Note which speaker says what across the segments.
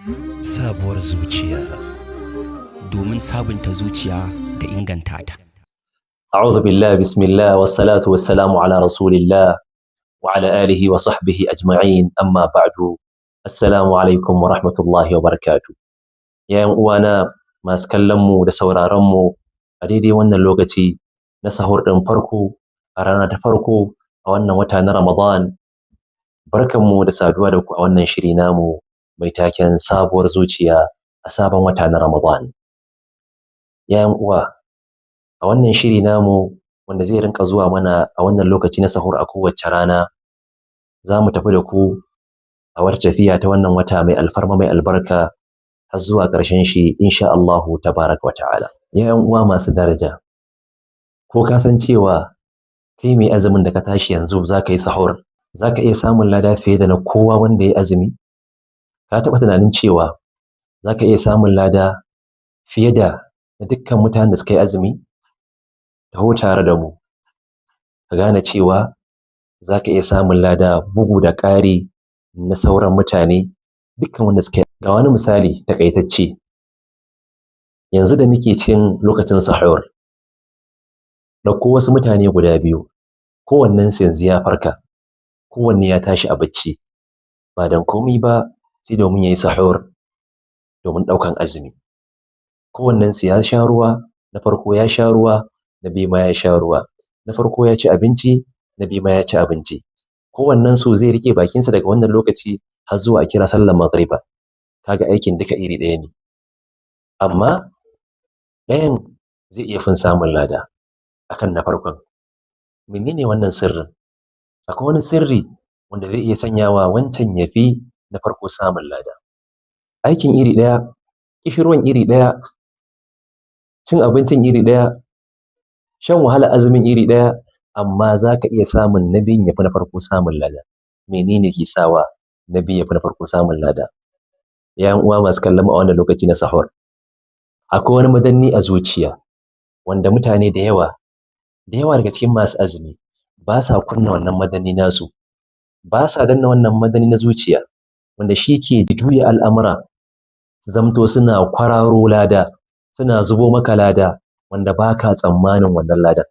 Speaker 1: Sabuwar zuciya domin sabunta zuciya da inganta ta.
Speaker 2: أعوذ بالله بسم الله والصلاة والسلام على رسول الله وعلى آله وصحبه أجمعين أما بعد السلام عليكم ورحمة الله وبركاته يا uwana masu kallonmu da sauraronmu a daidai wannan lokaci na sahur ɗin farko a rana ta farko a wannan wata na Ramadan. Barkanmu da saduwa da ku a wannan shiri namu mai taken sabuwar zuciya a sabon wata na Ramadan. Ya uwa, a wannan shiri namu wanda zai rinka zuwa mana a wannan lokaci na sahur a kowace rana, za mu tafi da ku a wata tafiya ta wannan wata mai alfarma mai albarka har zuwa ƙarshen shi insha Allahu tabaraka wa ta'ala. Ya uwa masu daraja, ko ka san cewa kai mai azumin da ka tashi yanzu za ka yi sahur, za ka iya samun lada fiye da na kowa wanda ya azumi? Ka taɓa tunanin cewa za ka iya samun lada fiye da na dukkan mutanen da suka yi azumi? Taho tare da mu ka gane cewa za ka iya samun lada bugu da ƙari na sauran mutane dukkan wanda suka yi. Ga wani misali taƙaitacce, yanzu da muke cikin lokacin sahur, ɗauko wasu mutane guda biyu, kowannensu yanzu ya farka, kowanne ya tashi a bacci, ba don komai ba sai domin ya yi sahur domin ɗaukan azumi. Kowannensu ya sha ruwa, na farko ya sha ruwa, na biyu ma ya sha ruwa, na farko ya ci abinci, na biyu ma ya ci abinci. Kowannensu zai riƙe bakinsa daga wannan lokaci har zuwa a kira sallar magriba. Ka ga aikin duka iri ɗaya ne, amma ɗayan zai iya fin samun lada akan na farkon. Menene wannan sirrin? Akwai wani sirri wanda zai iya sanyawa wancan ya fi na farko samun lada. Aikin iri ɗaya, ƙishirwan iri ɗaya, cin abincin iri ɗaya, shan wahalar azumin iri ɗaya, amma za ka iya samun na biyun ya fi na farko samun lada. Menene ke sawa na biyu ya fi na farko samun lada? Ya uwa masu kallon mu a wannan lokaci na sahur, akwai wani madanni a zuciya wanda mutane da yawa daga cikin masu azumi ba sa kunna wannan madanni nasu, ba sa danna wannan madanni na zuciya wanda shi ke juya al'amura su zamto suna kwararo lada, suna zubo maka lada wanda ba ka tsammanin wannan ladan.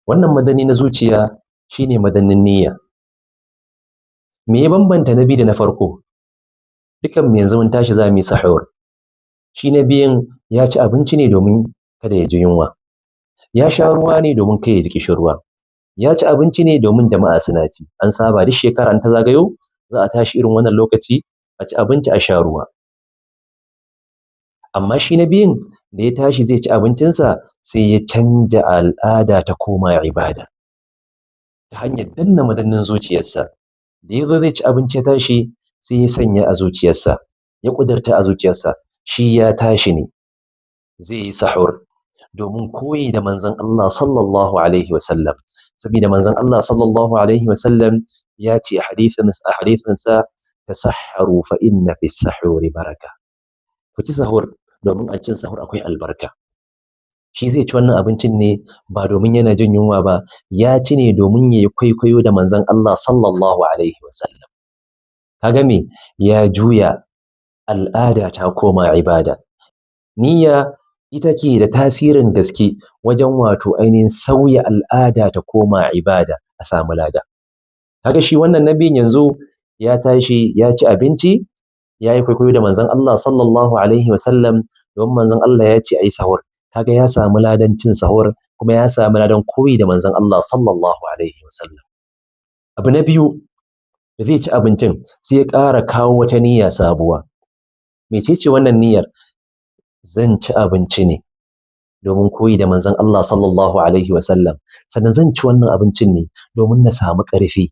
Speaker 2: Wannan madanni na zuciya shi ne madannin niyya. Me ya bambanta na biyu da na farko? Dukanmu yanzu mun tashi za mu yi sahur. Shi na biyun ya ci abinci ne domin kada ya ji yunwa, ya sha ruwa ne domin kar ya ji ƙishirwa, ya ci abinci ne domin jama'a suna ci. An saba duk shekara in ta zagayo za a tashi irin wannan lokaci a ci abinci a sha ruwa. Amma shi na biyun da ya tashi zai ci abincinsa sai ya canja al'ada ta koma ibada ta hanyar danna madannin zuciyarsa. Da ya zo zai ci abinci ya tashi sai ya sanya a zuciyarsa, ya ƙudurta a zuciyarsa shi ya tashi ne zai yi sahur domin koyi da manzon Allah sallallahu alaihi wasallam. Saboda manzon Allah sallallahu alaihi wasallam ya ce a hadisinsa, tasahharu fa inna fi sahuri baraka. Ku ci sahur domin a cikin sahur akwai albarka. Shi zai ci wannan abincin ne ba domin yana jin yunwa ba, ya ci ne domin ya yi kwaikwayo da manzon Allah sallallahu alaihi wasallam. Ka ga me? Ya juya al'ada ta koma ibada. Niyya ita ke da tasirin gaske wajen wato ainihin sauya al'ada ta koma ibada a samu lada. Ka ga shi wannan na biyun yanzu ya tashi ya ci abinci, ya yi kwaikwayo da manzon Allah sallallahu alaihi wasallam domin manzon Allah ya ce a yi sahur. Ka ga ya samu ladan cin sahur kuma ya samu ladan koyi da manzon Allah sallallahu alaihi wasallam. Abu na biyu, da zai ci abincin sai ya ƙara kawo wata niyya sabuwa. Mece ce wannan niyyar? Zan ci abinci ne domin koyi da manzon Allah sallallahu alaihi wasallam, sannan zan ci wannan abincin ne domin na samu ƙarfi,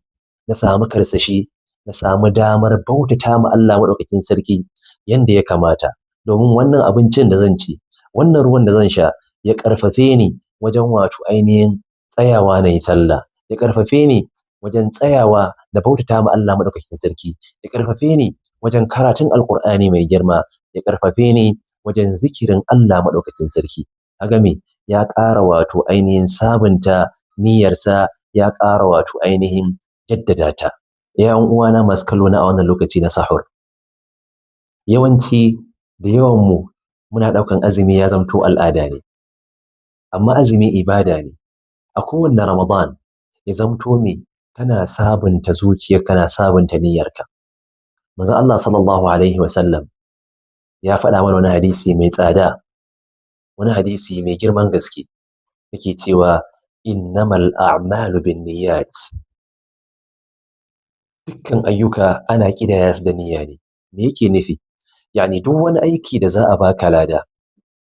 Speaker 2: na samu karsashi, na samu damar bautata ma Allah maɗaukakin sarki yanda ya kamata. Domin wannan abincin da zan ci, wannan ruwan da zan sha ya ƙarfafe ni wajen wato ainihin tsayawa na yi sallah, ya ƙarfafe ni wajen tsayawa da bautata ma Allah maɗaukakin sarki, ya ƙarfafe ni wajen karatun Alƙur'ani mai girma, ya ƙarfafe ni wajen zikirin Allah maɗaukakin sarki. Ka ga me? Ya ƙara wato ainihin sabunta niyyarsa, ya ƙara wato ainihin jaddada ta. Ya uwana masu kallo na a wannan lokaci na sahur, yawanci da yawanmu muna ɗaukan azumi ya zamto al'ada ne, amma azumi ibada ne. A kowanne Ramadan ya zamto me kana sabunta zuciyarka, kana sabunta niyyarka. Manzon Allah sallallahu alaihi wasallam ya faɗa mana wani hadisi mai tsada, wani hadisi mai girman gaske, yake cewa innamal a'malu binniyat. Dukkan ayyuka ana ƙidaya su da niyya ne. Me yake nufi? Yani duk wani aiki da za a baka lada,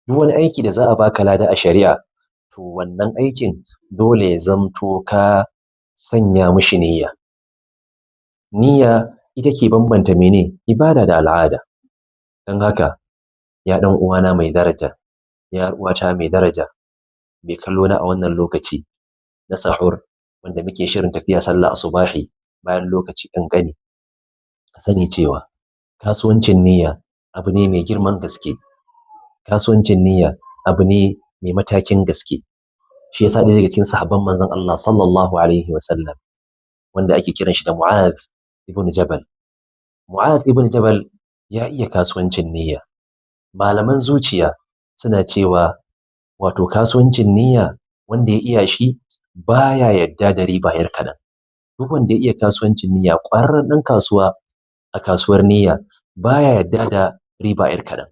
Speaker 2: duk wani aiki da za a baka lada a shari'a, to wannan aikin dole ya zamto ka sanya mishi niyya. Niyya ita ke bambanta mene? Ibada da al'ada. Don haka, ya ɗan uwana mai daraja, ya ƴar uwata mai daraja, mai kallo na a wannan lokaci na sahur, wanda muke shirin tafiya sallah asubahi bayan lokaci ƙanƙani, ka sani cewa kasuwancin niyya abu ne mai girman gaske. Kasuwancin niyya abu ne mai matakin gaske. Shi yasa ɗaya daga cikin sahabban manzon Allah sallallahu alaihi wasallam, wanda ake kiran shi da Mu'adh ibn Jabal. Mu'adh ibn Jabal ya iya kasuwancin niyya. Malaman zuciya suna cewa wato kasuwancin niyya wanda ya iya shi baya yadda da riba yar kaɗan. Duk wanda ya iya kasuwancin niyya, ƙwararren ɗan kasuwa a kasuwar niyya, baya yadda da riba yar kaɗan.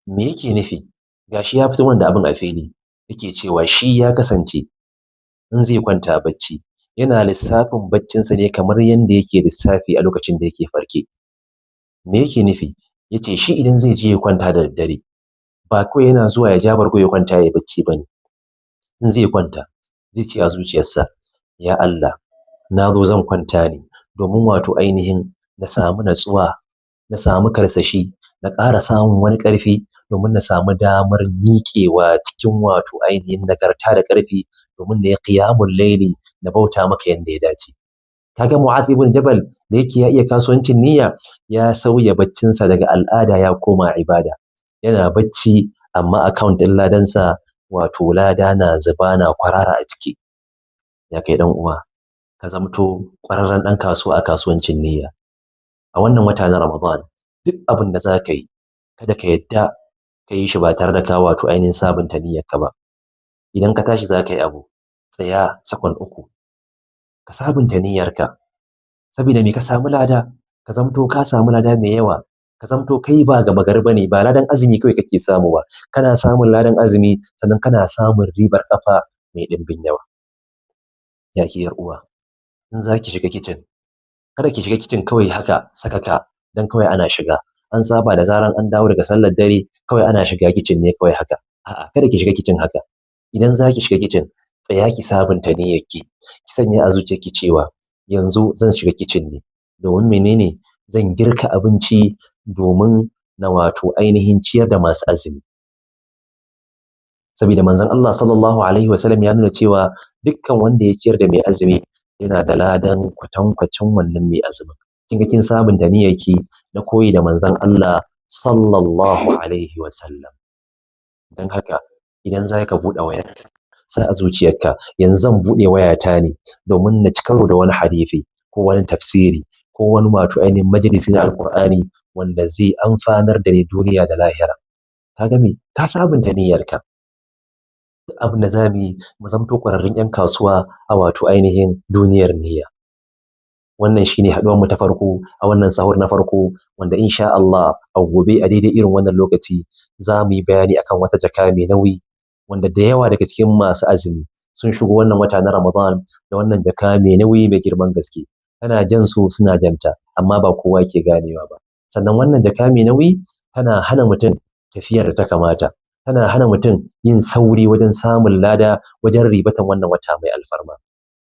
Speaker 2: Me yake nufi? Gashi ya fito da abin a fili, yake cewa shi ya kasance in zai kwanta bacci yana lissafin baccinsa ne kamar yanda yake lissafi a lokacin da yake farke. Me yake nufi? Yace shi idan zai je ya kwanta da daddare, ba kawai yana zuwa ya ja bargo ya kwanta yayi bacci bane. In zai kwanta, zai ce a zuciyarsa, ya Allah, na zo zan kwanta ne domin wato ainihin na samu natsuwa, na samu karsashi, na ƙara samun wani ƙarfi domin na samu damar miƙewa cikin wato ainihin nagarta da ƙarfi domin na yi qiyamul laili, na bauta maka yanda ya dace. Kaga Mu'adh ibn Jabal da yake ya iya kasuwancin niyya, ya sauya baccinsa daga al'ada ya koma ibada. Yana bacci amma account ɗin ladansa wato lada na zuba na kwarara a ciki. Ya kai ɗan uwa, ka zamto ƙwararren ɗan kasuwa a kasuwancin niyya. A wannan wata na Ramadan, duk abin da za ka yi, kada ka yadda ka yi shi ba tare da ka wato ainihin sabunta niyyarka ba. Idan ka tashi za ka yi abu, tsaya sakon uku, ka sabunta niyyarka. Saboda me? Ka samu lada, ka zamto ka samu lada mai yawa, ka zamto kai ba gama gari bane, ba ladan azumi kawai kake samu ba, kana samun ladan azumi sannan kana samun ribar ƙafa mai ɗimbin yawa. Ya ke ƴar uwa, in za ki shiga kicin, kada ki shiga kicin kawai haka sakaka dan kawai ana shiga. An saba da zaran an dawo daga sallar dare kawai ana shiga kicin ne kawai haka. A'a, kada ki shiga kicin haka. Idan za ki shiga kicin, tsaya ki sabunta niyyarki, ki sanya a zuciyarki cewa yanzu zan shiga kicin ne domin menene? Zan girka abinci domin na wato ainihin ciyar da masu azumi. Saboda manzon Allah sallallahu alaihi wasallam ya nuna cewa dukkan wanda ya ciyar da mai azumi yana da ladan kwatankwacin wannan mai azumin. Kin ga kin sabunta niyyarki na koyi da manzon Allah sallallahu alaihi wasallam. Don haka idan za ka buɗe wayarka, sa a zuciyarka yanzu zan buɗe wayata ne domin na ci karo da wani hadisi ko wani tafsiri ko wani wato ainihin majalisi na Alƙur'ani wanda zai amfanar da ni duniya da lahira. Ka ga me? Ka sabunta niyyarka. Duk abin da za mu yi, mu zamto ƙwararrun 'yan kasuwa a wato ainihin duniyar niyya. Wannan shine haɗuwar mu ta farko a wannan sahur na farko, wanda insha Allah a gobe a daidai irin wannan lokaci za mu yi bayani akan wata jaka mai nauyi, wanda da yawa daga cikin masu azumi sun shigo wannan wata na Ramadan da wannan jaka mai nauyi mai girman gaske. Tana jan su suna janta, amma ba kowa ke ganewa ba. Sannan wannan jaka mai nauyi tana hana mutum tafiyar da ta kamata, tana hana mutum yin sauri wajen samun lada wajen ribatan wannan wata mai alfarma.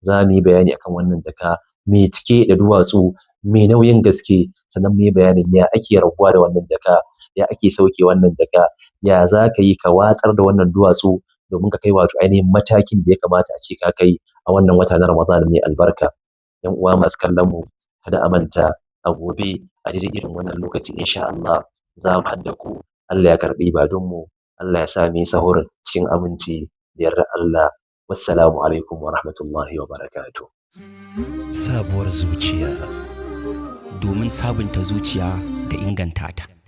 Speaker 2: Za mu yi bayani akan wannan jaka mai cike da duwatsu, mai nauyin gaske, sannan mu yi bayanin ya ake rabuwa da wannan jaka, ya ake sauke wannan jaka, ya za ka yi ka watsar da wannan duwatsu domin ka kai wato ainihin matakin da ya kamata a ce ka kai a wannan wata na Ramadan mai albarka. Yan uwa masu kallon mu, kada a manta a gobe a daidai irin wannan lokaci insha Allah za mu haɗa ku. Allah ya karɓi ibadunmu, Allah ya sa mu yi sahur cikin aminci da yardar Allah. Wassalamu alaikum wa rahmatullahi wa barakatuh.
Speaker 1: Sabuwar zuciya, domin sabunta zuciya da inganta ta.